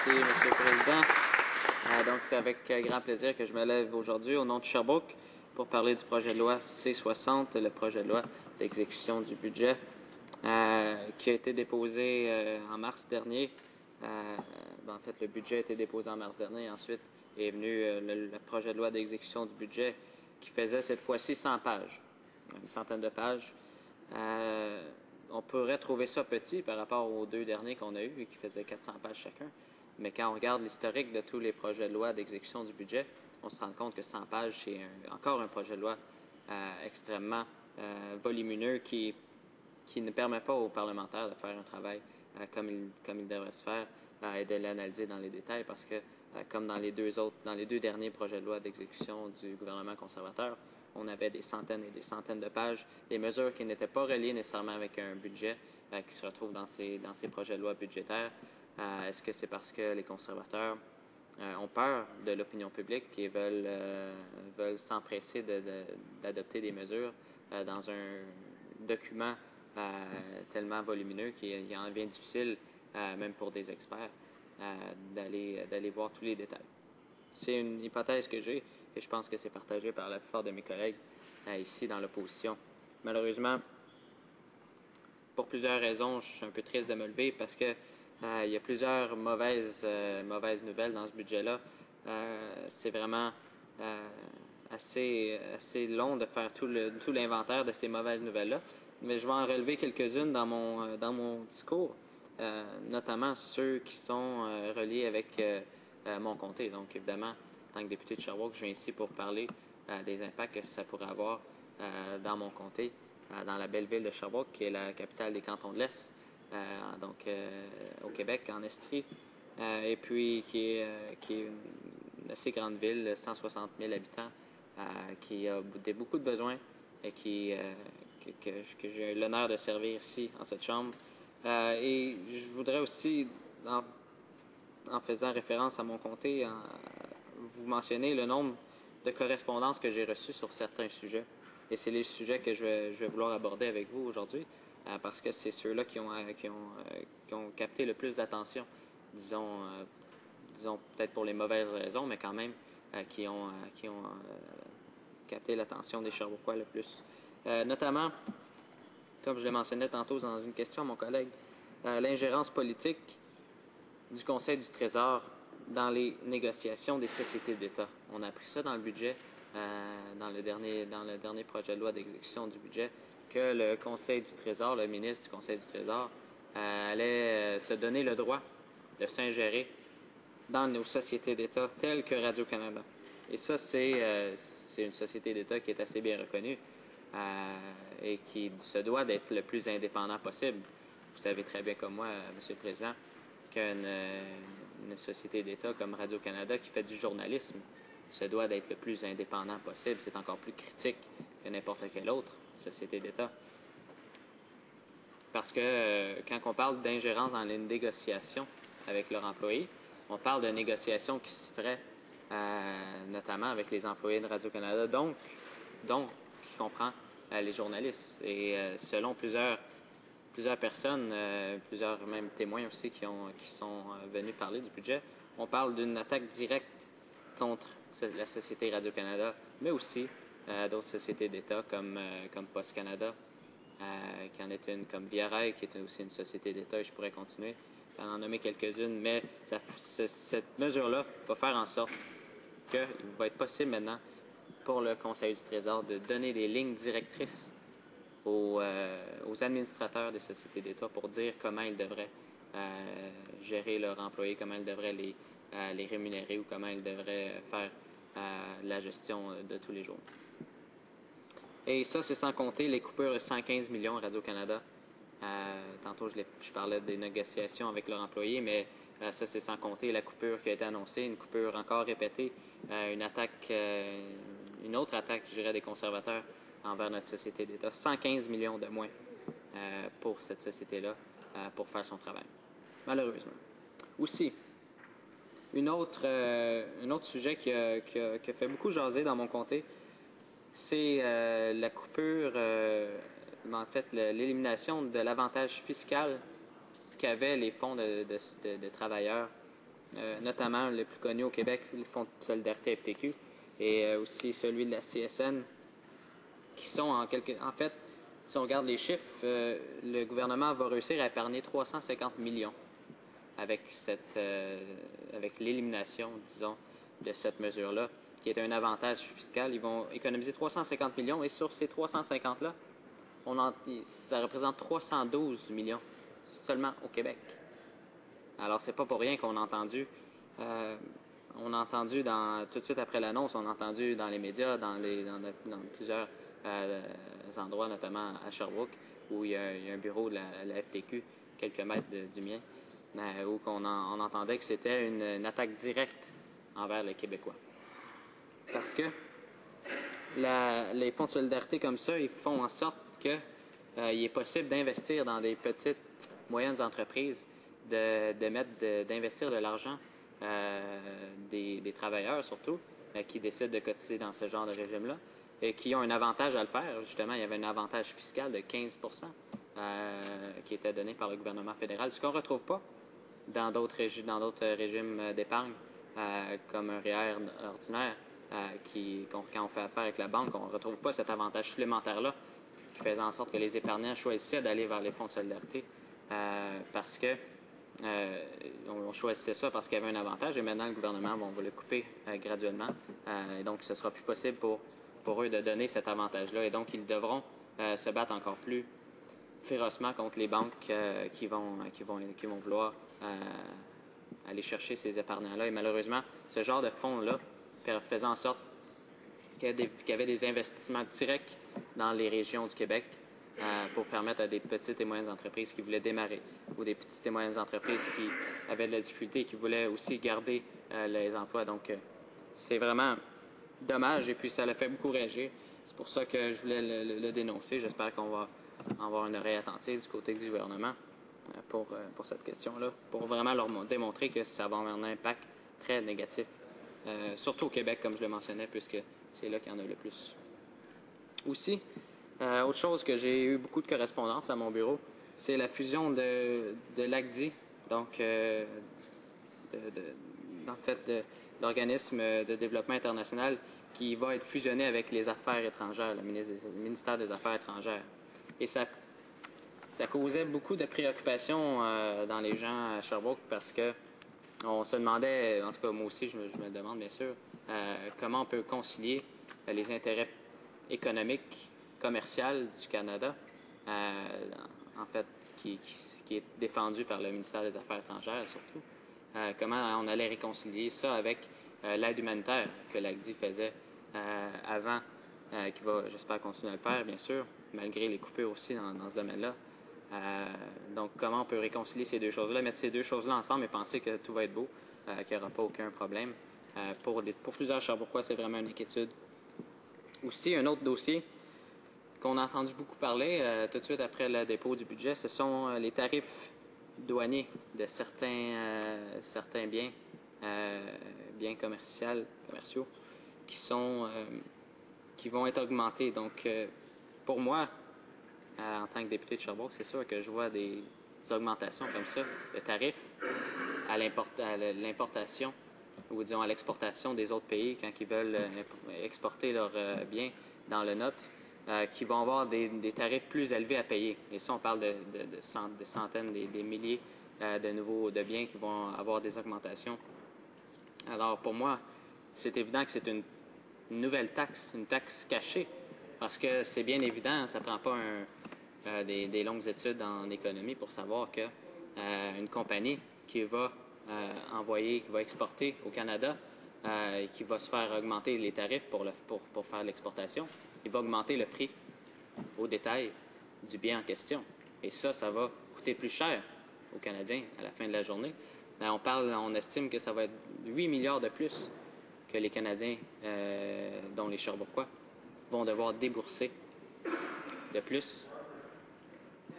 Merci, Monsieur le Président. Donc, c'est avec grand plaisir que je me lève aujourd'hui au nom de Sherbrooke pour parler du projet de loi C-60, le projet de loi d'exécution du budget, qui a été déposé en mars dernier. En fait, le budget a été déposé en mars dernier. Ensuite est venu le projet de loi d'exécution du budget qui faisait cette fois-ci 100 pages, une centaine de pages. On pourrait trouver ça petit par rapport aux deux derniers qu'on a eus, qui faisaient 400 pages chacun. Mais quand on regarde l'historique de tous les projets de loi d'exécution du budget, on se rend compte que 100 pages, c'est encore un projet de loi extrêmement volumineux qui ne permet pas aux parlementaires de faire un travail comme il devrait se faire et de l'analyser dans les détails parce que, comme dans les deux derniers projets de loi d'exécution du gouvernement conservateur, on avait des centaines et des centaines de pages, des mesures qui n'étaient pas reliées nécessairement avec un budget qui se retrouvent dans ces projets de loi budgétaires. Est-ce que c'est parce que les conservateurs ont peur de l'opinion publique et veulent s'empresser d'adopter des mesures dans un document tellement volumineux qu'il en devient difficile, même pour des experts, d'aller voir tous les détails? C'est une hypothèse que j'ai et je pense que c'est partagé par la plupart de mes collègues ici dans l'opposition. Malheureusement, pour plusieurs raisons, je suis un peu triste de me lever parce que il y a plusieurs mauvaises nouvelles dans ce budget-là. C'est vraiment assez long de faire tout l'inventaire de ces mauvaises nouvelles-là. Mais je vais en relever quelques-unes dans mon discours, notamment ceux qui sont reliés avec mon comté. Donc, évidemment, en tant que député de Sherbrooke, je viens ici pour parler des impacts que ça pourrait avoir dans mon comté, dans la belle ville de Sherbrooke, qui est la capitale des cantons de l'Est, au Québec, en Estrie, et puis qui est une assez grande ville, 160 000 habitants, qui a beaucoup de besoins et que j'ai l'honneur de servir ici, en cette Chambre. Et je voudrais aussi, en faisant référence à mon comté, vous mentionner le nombre de correspondances que j'ai reçues sur certains sujets. Et c'est les sujets que je vais vouloir aborder avec vous aujourd'hui, parce que c'est ceux-là qui ont capté le plus d'attention, disons peut-être pour les mauvaises raisons, mais quand même qui ont capté l'attention des Sherbrookois le plus. Notamment, comme je l'ai mentionné tantôt dans une question à mon collègue, l'ingérence politique du Conseil du Trésor dans les négociations des sociétés d'État. On a appris ça dans le budget, dans le dernier projet de loi d'exécution du budget, que le Conseil du Trésor, le ministre du Conseil du Trésor, allait se donner le droit de s'ingérer dans nos sociétés d'État telles que Radio-Canada. Et ça, c'est une société d'État qui est assez bien reconnue et qui se doit d'être le plus indépendant possible. Vous savez très bien comme moi, Monsieur le Président, qu'une société d'État comme Radio-Canada qui fait du journalisme se doit d'être le plus indépendant possible. C'est encore plus critique que n'importe quelle autre société d'État. Parce que quand on parle d'ingérence dans les négociations avec leurs employés, on parle de négociations qui se feraient notamment avec les employés de Radio-Canada, donc qui comprend les journalistes. Et selon plusieurs personnes, plusieurs même témoins aussi qui sont venus parler du budget, on parle d'une attaque directe contre la société Radio-Canada, mais aussi d'autres sociétés d'État comme Post Canada, qui en est une, comme Via Rail, qui est aussi une société d'État, et je pourrais continuer à en nommer quelques-unes, mais cette mesure-là va faire en sorte qu'il va être possible maintenant pour le Conseil du Trésor de donner des lignes directrices aux administrateurs des sociétés d'État pour dire comment ils devraient gérer leurs employés, comment ils devraient les rémunérer ou comment ils devraient faire la gestion de tous les jours. Et ça, c'est sans compter les coupures de 115 millions Radio-Canada. Tantôt, je parlais des négociations avec leurs employés, mais ça, c'est sans compter la coupure qui a été annoncée, une coupure encore répétée, une autre attaque, je dirais, des conservateurs envers notre société d'État. 115 millions de moins pour cette société-là pour faire son travail, malheureusement. Aussi, un autre sujet qui a fait beaucoup jaser dans mon comté, c'est la coupure, en fait, l'élimination de l'avantage fiscal qu'avaient les fonds de travailleurs notamment le plus connu au Québec, le Fonds de solidarité FTQ, et aussi celui de la CSN, qui sont en fait, si on regarde les chiffres, le gouvernement va réussir à épargner 350 millions avec avec l'élimination, disons, de cette mesure-là, qui est un avantage fiscal. Ils vont économiser 350 millions et sur ces 350-là, ça représente 312 millions seulement au Québec. Alors, c'est pas pour rien qu'on a entendu, tout de suite après l'annonce, on a entendu dans les médias, dans plusieurs endroits, notamment à Sherbrooke, où il y a un bureau de la FTQ, quelques mètres du mien, où on entendait que c'était une attaque directe envers les Québécois. Parce que les fonds de solidarité comme ça, ils font en sorte qu'il est possible d'investir dans des petites, moyennes entreprises, d'investir de l'argent des travailleurs surtout, qui décident de cotiser dans ce genre de régime-là, et qui ont un avantage à le faire. Justement, il y avait un avantage fiscal de 15 qui était donné par le gouvernement fédéral, ce qu'on ne retrouve pas dans d'autres régimes d'épargne, comme un REER ordinaire, quand on fait affaire avec la banque, on ne retrouve pas cet avantage supplémentaire-là qui faisait en sorte que les épargnants choisissaient d'aller vers les fonds de solidarité parce que on choisissait ça parce qu'il y avait un avantage et maintenant le gouvernement va le couper graduellement. Et donc, ce sera plus possible pour eux de donner cet avantage-là. Et donc, ils devront se battre encore plus férocement contre les banques qui vont vouloir aller chercher ces épargnants-là. Et malheureusement, ce genre de fonds-là faisait en sorte qu'il y avait des investissements directs dans les régions du Québec pour permettre à des petites et moyennes entreprises qui voulaient démarrer ou des petites et moyennes entreprises qui avaient de la difficulté et qui voulaient aussi garder les emplois. Donc, c'est vraiment dommage et puis ça l'a fait beaucoup réagir. C'est pour ça que je voulais le dénoncer. J'espère qu'on va avoir une oreille attentive du côté du gouvernement pour cette question-là, pour vraiment leur démontrer que ça va avoir un impact très négatif, surtout au Québec, comme je le mentionnais, puisque c'est là qu'il y en a le plus. Aussi, autre chose que j'ai eu beaucoup de correspondance à mon bureau, c'est la fusion de l'ACDI, donc en fait de l'organisme de développement international qui va être fusionné avec les affaires étrangères, le ministère des Affaires étrangères. Et ça causait beaucoup de préoccupations dans les gens à Sherbrooke parce que on se demandait, en tout cas moi aussi je me demande bien sûr, comment on peut concilier les intérêts économiques, commerciaux du Canada, en fait, qui est défendu par le ministère des Affaires étrangères surtout. Comment on allait réconcilier ça avec l'aide humanitaire que l'ACDI faisait avant, qui va, j'espère, continuer à le faire, bien sûr, malgré les coupures aussi dans ce domaine-là. Donc, comment on peut réconcilier ces deux choses-là, mettre ces deux choses-là ensemble et penser que tout va être beau, qu'il n'y aura pas aucun problème. Pour plusieurs Sherbrookeois, c'est vraiment une inquiétude. Aussi, un autre dossier qu'on a entendu beaucoup parler tout de suite après le dépôt du budget, ce sont les tarifs douaniers de certains biens, biens commerciaux, qui vont être augmentés. Donc, pour moi, en tant que député de Sherbrooke, c'est sûr que je vois des augmentations comme ça de tarifs à l'importation ou disons à l'exportation des autres pays quand ils veulent exporter leurs biens dans le nôtre, qui vont avoir des tarifs plus élevés à payer. Et ça, on parle de centaines, des milliers de biens qui vont avoir des augmentations. Alors, pour moi, c'est évident que c'est une nouvelle taxe, une taxe cachée, parce que c'est bien évident, ça ne prend pas des longues études en économie pour savoir que une compagnie qui va qui va exporter au Canada, qui va se faire augmenter les tarifs pour faire l'exportation, il va augmenter le prix au détail du bien en question. Et ça va coûter plus cher aux Canadiens à la fin de la journée. On estime que ça va être 8 milliards de plus que les Canadiens, dont les Sherbrookeois, vont devoir débourser de plus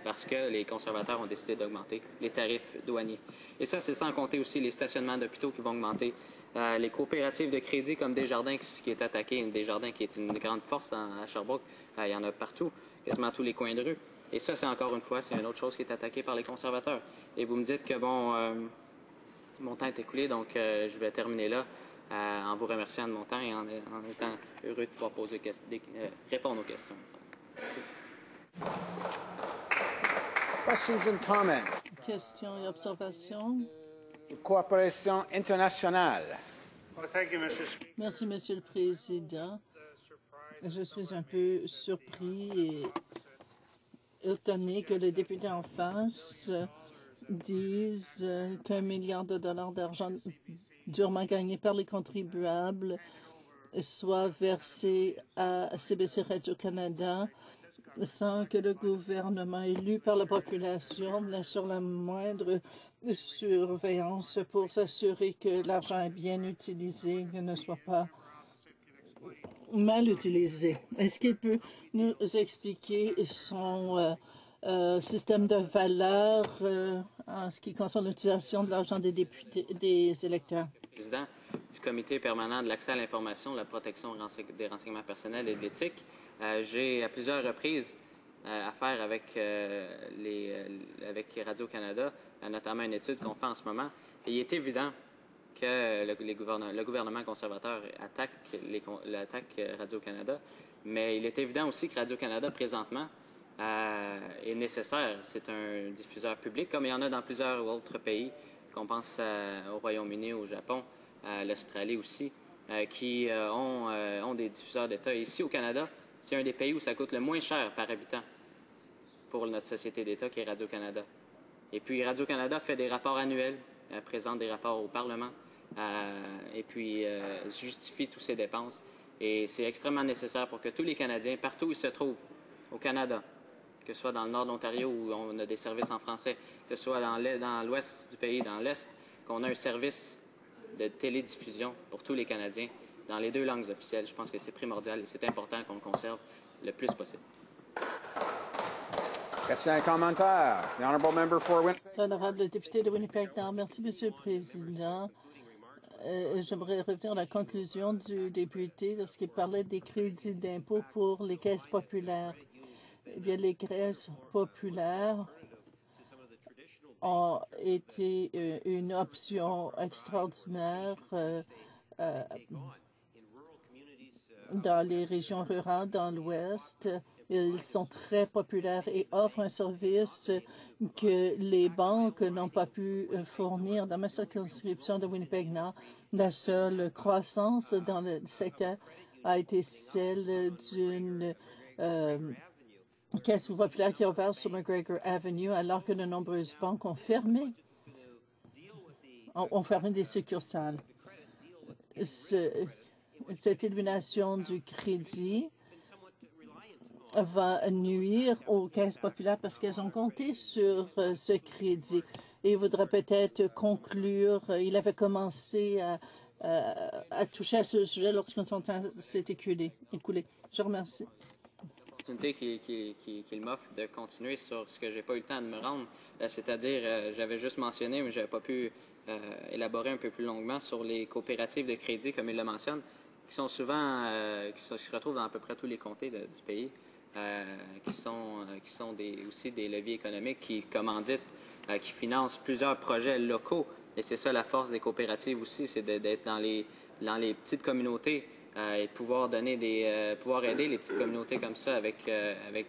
parce que les conservateurs ont décidé d'augmenter les tarifs douaniers. Et ça, c'est sans compter aussi les stationnements d'hôpitaux qui vont augmenter, les coopératives de crédit comme Desjardins qui est attaqué, Desjardins qui est une grande force à Sherbrooke, il y en a partout, quasiment à tous les coins de rue. Et ça, c'est encore une fois, c'est une autre chose qui est attaquée par les conservateurs. Et vous me dites que, bon, Mon temps est écoulé, donc je vais terminer là en vous remerciant de mon temps et en étant heureux de pouvoir répondre aux questions. Merci. Questions and comments. Questions et observations? Coopération internationale. Merci, Monsieur le Président. Je suis un peu surpris et étonné que les députés en face disent qu'1 milliard de dollars d'argent durement gagné par les contribuables soit versé à CBC Radio-Canada sans que le gouvernement élu par la population n'assure la moindre surveillance pour s'assurer que l'argent est bien utilisé, que ne soit pas mal utilisé. Est-ce qu'il peut nous expliquer son système de valeur en ce qui concerne l'utilisation de l'argent des députés, des électeurs? Président du comité permanent de l'accès à l'information, de la protection des renseignements personnels et de l'éthique, j'ai à plusieurs reprises affaire avec Radio-Canada, notamment une étude qu'on fait en ce moment. Et il est évident que le gouvernement conservateur attaque Radio-Canada, mais il est évident aussi que Radio-Canada, présentement, est nécessaire. C'est un diffuseur public, comme il y en a dans plusieurs autres pays, qu'on pense au Royaume-Uni, au Japon, à l'Australie aussi, qui ont des diffuseurs d'État. Ici, au Canada, c'est un des pays où ça coûte le moins cher par habitant pour notre société d'État, qui est Radio-Canada. Et puis, Radio-Canada fait des rapports annuels, présente des rapports au Parlement, et puis justifie toutes ses dépenses. Et c'est extrêmement nécessaire pour que tous les Canadiens, partout où ils se trouvent, au Canada, que ce soit dans le nord de l'Ontario où on a des services en français, que ce soit dans l'ouest du pays, dans l'est, qu'on a un service de télédiffusion pour tous les Canadiens dans les 2 langues officielles. Je pense que c'est primordial et c'est important qu'on le conserve le plus possible. Question et commentaire. The honorable member for Winnipeg. L'honorable député de Winnipeg-Nord. Merci, Monsieur le Président. J'aimerais revenir à la conclusion du député lorsqu'il parlait des crédits d'impôt pour les caisses populaires. Eh bien, les caisses populaires ont été une option extraordinaire dans les régions rurales, dans l'Ouest. Ils sont très populaires et offrent un service que les banques n'ont pas pu fournir. Dans ma circonscription de Winnipeg-Nord, la seule croissance dans le secteur a été celle d'une caisse populaire qui a ouvert sur McGregor Avenue, alors que de nombreuses banques ont fermé des succursales. Cette élimination du crédit va nuire aux caisses populaires parce qu'elles ont compté sur ce crédit. Et il voudrait peut-être conclure. Il avait commencé à toucher à ce sujet lorsque son temps s'est écoulé. Je remercie. L'opportunité qu'il m'offre de continuer sur ce que j'ai pas eu le temps de me rendre, c'est-à-dire, j'avais juste mentionné, mais j'avais pas pu élaborer un peu plus longuement sur les coopératives de crédit, comme il le mentionne, qui sont souvent, qui se retrouvent dans à peu près tous les comtés du pays, qui sont aussi des leviers économiques qui commanditent, qui financent plusieurs projets locaux. Et c'est ça la force des coopératives aussi, c'est d'être dans les petites communautés et pouvoir pouvoir aider les petites communautés comme ça avec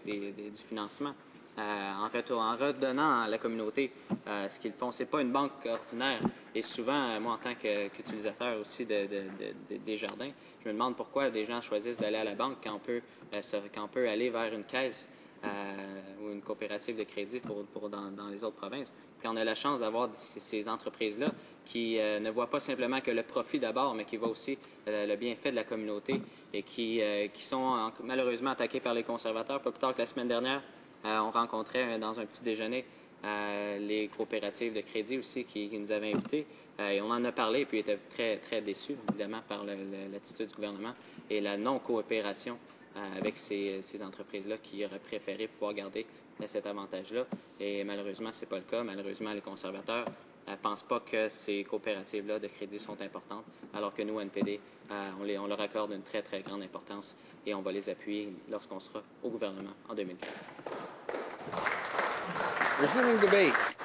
du financement. En redonnant à la communauté ce qu'ils font. C'est pas une banque ordinaire. Et souvent, moi, en tant qu'utilisateur aussi des jardins, je me demande pourquoi des gens choisissent d'aller à la banque quand on peut aller vers une caisse ou une coopérative de crédit dans les autres provinces. Quand on a la chance d'avoir ces entreprises-là qui ne voient pas simplement que le profit d'abord, mais qui voient aussi le bienfait de la communauté et qui sont malheureusement attaqués par les conservateurs. Pas plus tard que la semaine dernière, on rencontrait dans un petit déjeuner les coopératives de crédit aussi qui nous avaient invités. Et on en a parlé et puis ils étaient très, très déçus, évidemment, par l'attitude du gouvernement et la non-coopération avec ces entreprises-là qui auraient préféré pouvoir garder cet avantage-là. Et malheureusement, ce n'est pas le cas. Malheureusement, les conservateurs ne pensent pas que ces coopératives-là de crédit sont importantes, alors que nous, NPD, on leur accorde une très, très grande importance et on va les appuyer lorsqu'on sera au gouvernement en 2015. Resuming debate.